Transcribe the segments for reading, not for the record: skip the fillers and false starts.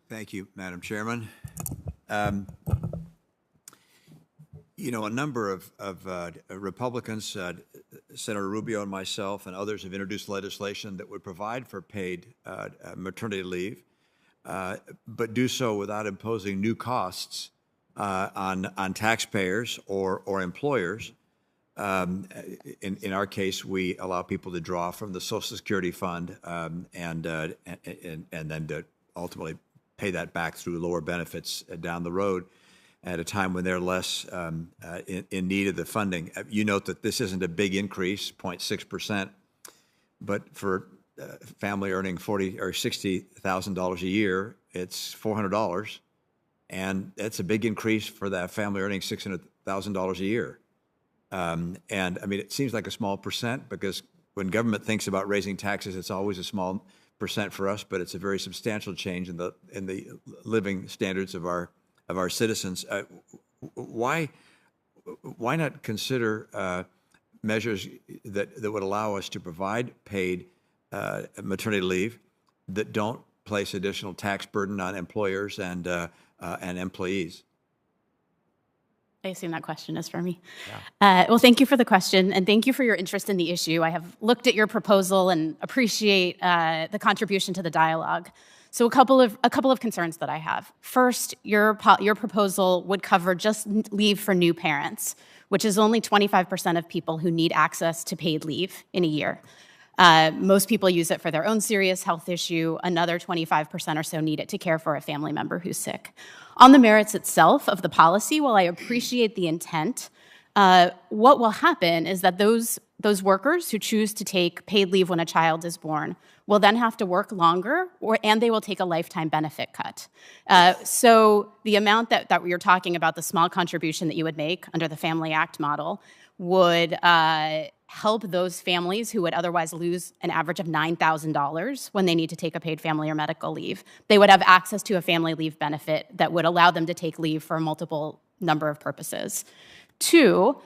Thank you, Madam Chairman. You know, a number of Republicans, Senator Rubio and myself and others have introduced legislation that would provide for paid maternity leave, but do so without imposing new costs on taxpayers or employers. In our case, we allow people to draw from the Social Security Fund and then to ultimately pay that back through lower benefits down the road at a time when they're less in need of the funding. You note that this isn't a big increase, 0.6%, but for a family earning $40,000 or $60,000 a year, it's $400, and that's a big increase for that family earning $600,000 a year. And I mean, it seems like a small percent because when government thinks about raising taxes, it's always a small percent for us, but it's a very substantial change in the living standards of our citizens. Why not consider measures that would allow us to provide paid maternity leave that don't place additional tax burden on employers and employees? I assume that question is for me. Yeah. Well, thank you for the question, and thank you for your interest in the issue. I have looked at your proposal and appreciate the contribution to the dialogue. So a couple of concerns that I have. First, your proposal would cover just leave for new parents, which is only 25% of people who need access to paid leave in a year. Most people use it for their own serious health issue. Another 25% or so need it to care for a family member who's sick. On the merits itself of the policy, while I appreciate the intent, what will happen is that those workers who choose to take paid leave when a child is born will then have to work longer, and they will take a lifetime benefit cut. So the amount that we are talking about, the small contribution that you would make under the Family Act model, would help those families who would otherwise lose an average of $9,000 when they need to take a paid family or medical leave. They would have access to a family leave benefit that would allow them to take leave for a multiple number of purposes. Two,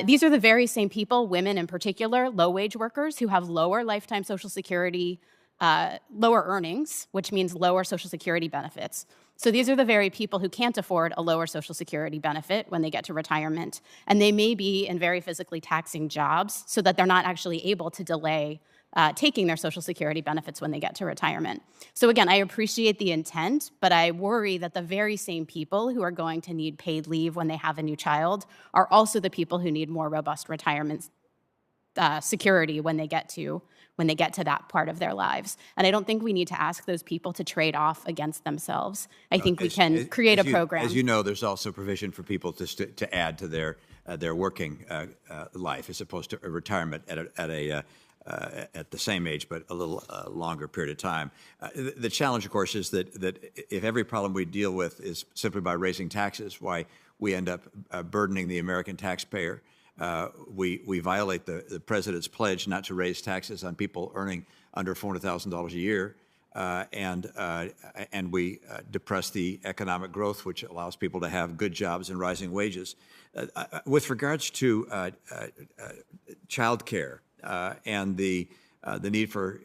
these are the very same people, women in particular, low-wage workers who have lower lifetime Social Security, lower earnings, which means lower Social Security benefits. So these are the very people who can't afford a lower Social Security benefit when they get to retirement. And they may be in very physically taxing jobs so that they're not actually able to delay taking their Social Security benefits when they get to retirement. So again, I appreciate the intent, but I worry that the very same people who are going to need paid leave when they have a new child are also the people who need more robust retirement security when they get to that part of their lives. And I don't think we need to ask those people to trade off against themselves. I think we can create a program. As you know, there's also provision for people to add to their working life as opposed to a retirement at the same age, but a little longer period of time. The challenge, of course, is that if every problem we deal with is simply by raising taxes, why we end up burdening the American taxpayer. We violate the president's pledge not to raise taxes on people earning under $400,000 a year, and we depress the economic growth, which allows people to have good jobs and rising wages. With regards to childcare and the need for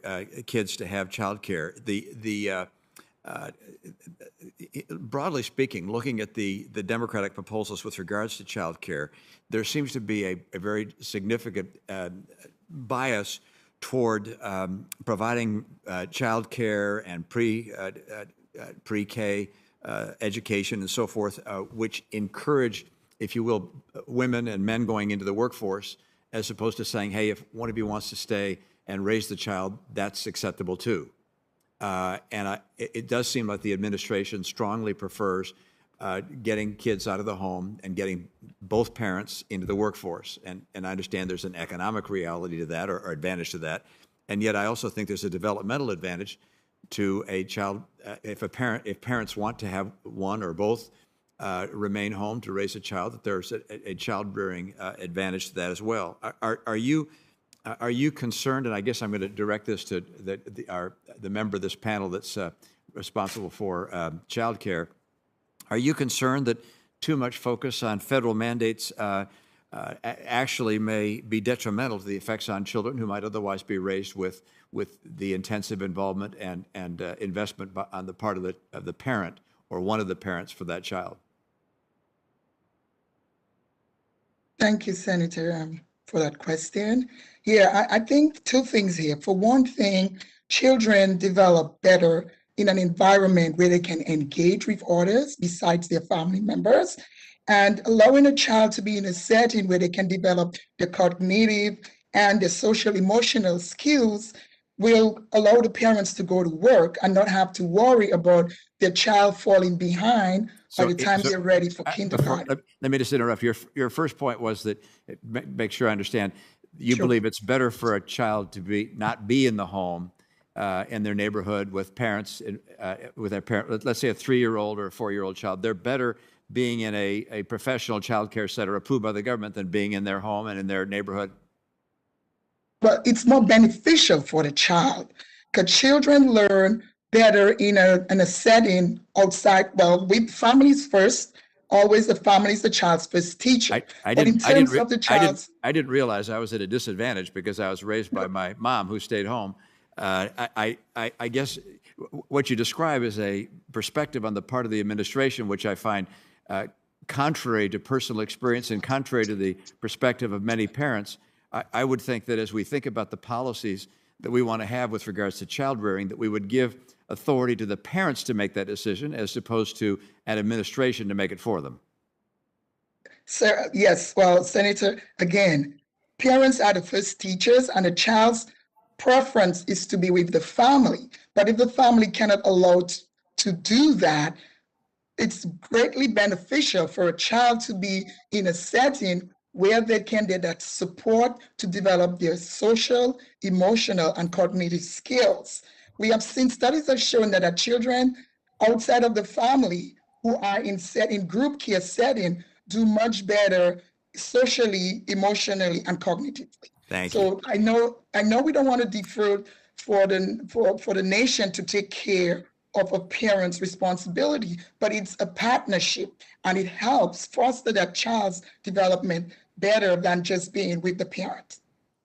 kids to have childcare, broadly speaking, looking at the Democratic proposals with regards to child care, there seems to be a very significant bias toward providing child care and pre-K education and so forth, which encourage, if you will, women and men going into the workforce, as opposed to saying, hey, if one of you wants to stay and raise the child, that's acceptable too. It does seem like the administration strongly prefers getting kids out of the home and getting both parents into the workforce. And I understand there's an economic reality to that or advantage to that. And yet I also think there's a developmental advantage to a child if parents want to have one or both remain home to raise a child, that there's a child-rearing advantage to that as well. Are you concerned, and I guess I'm going to direct this to the member of this panel that's responsible for child care, are you concerned that too much focus on federal mandates actually may be detrimental to the effects on children who might otherwise be raised with with the intensive involvement and investment on the part of the parent or one of the parents for that child. Thank you, Senator, for that question. Yeah, I think two things here. For one thing, children develop better in an environment where they can engage with others besides their family members, and allowing a child to be in a setting where they can develop the cognitive and the social emotional skills will allow the parents to go to work and not have to worry about their child falling behind by the time they're ready for kindergarten. Let me just interrupt. Your first point was that, make sure I understand, you believe it's better for a child to not be in the home in their neighborhood with parents, with their parent. Let's say a 3-year-old or a 4-year-old child. They're better being in a professional child care center approved by the government than being in their home and in their neighborhood. But it's more beneficial for the child because children learn better in a setting outside. Well, with families first, always the family is the child's first teacher. I didn't realize I was at a disadvantage because I was raised by my mom who stayed home. I guess what you describe is a perspective on the part of the administration, which I find contrary to personal experience and contrary to the perspective of many parents. I would think that as we think about the policies that we want to have with regards to child rearing, that we would give authority to the parents to make that decision as opposed to an administration to make it for them. So, yes, well, Senator, again, parents are the first teachers and a child's preference is to be with the family. But if the family cannot allow to do that, it's greatly beneficial for a child to be in a setting where they can get that support to develop their social, emotional, and cognitive skills. We have seen studies have shown that children outside of the family who are in group care setting do much better socially, emotionally, and cognitively. Thank you. So I know we don't want to defer for the nation to take care of a parent's responsibility, but it's a partnership and it helps foster that child's development better than just being with the parent.